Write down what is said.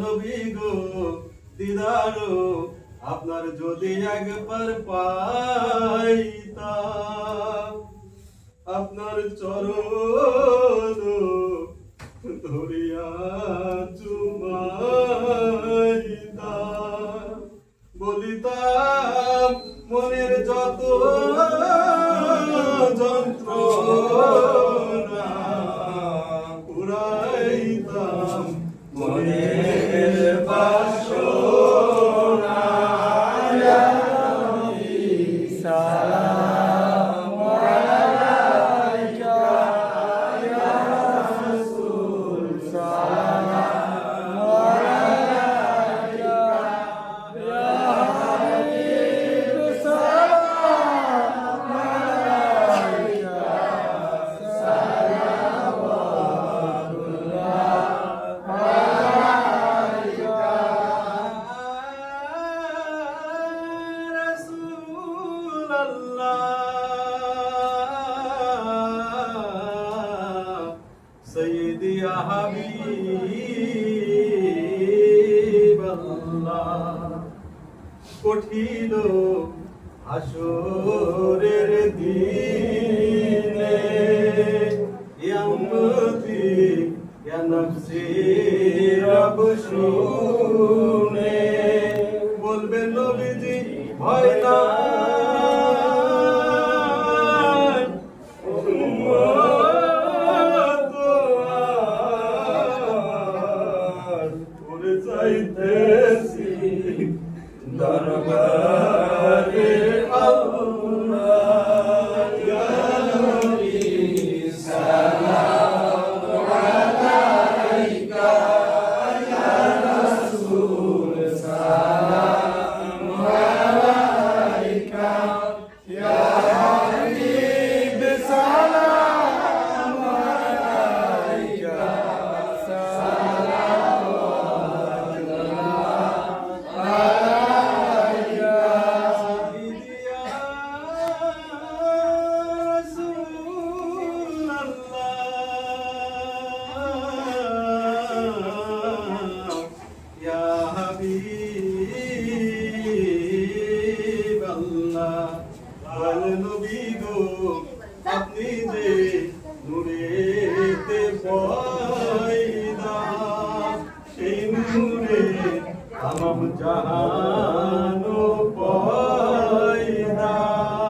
নবী গো দিদারো আপনার যদি একবার পাইতাম, আপনার চরণ ধরিয়া চুমাইতাম, বলিতাম মনের যত যন্ত্রণা, পুরাইতাম মনের বাসনা। ইয়া নবী সালাম আলাইকা, ইয়া রাসূল সালাম আলাইকা, ইয়া হাবিব সালাম আলাইকা, সালাওয়াতুল্লাহ আলাইকা রাসূলুল্লাহ। সাইয়্যিদি ইয়া হাবিবাল্লাহ, কঠিন হাসরের দিনে ইয়া উম্মতি ইয়া নফসি রব শুনে, বলবেন নবীজি ভয় নাই, উম্মত আর ওরে চাইতেছি দরবারে আল্লাহ। ইয়া নবী সালাম আলাইকা, ইয়া রাসূল সালাম আলাইকা, ইয়া হাবিব সালাম আলাইকা, সালাওয়াতুল্লাহ আলাইকা। সাইয়্যিদি ইয়া রাসূলুল্লাহ, ইয়া হাবিবাল্লাহ, বল নবী গো আপনি যে নূরেতে পয়দা, সেই নূরে তামাম জাহান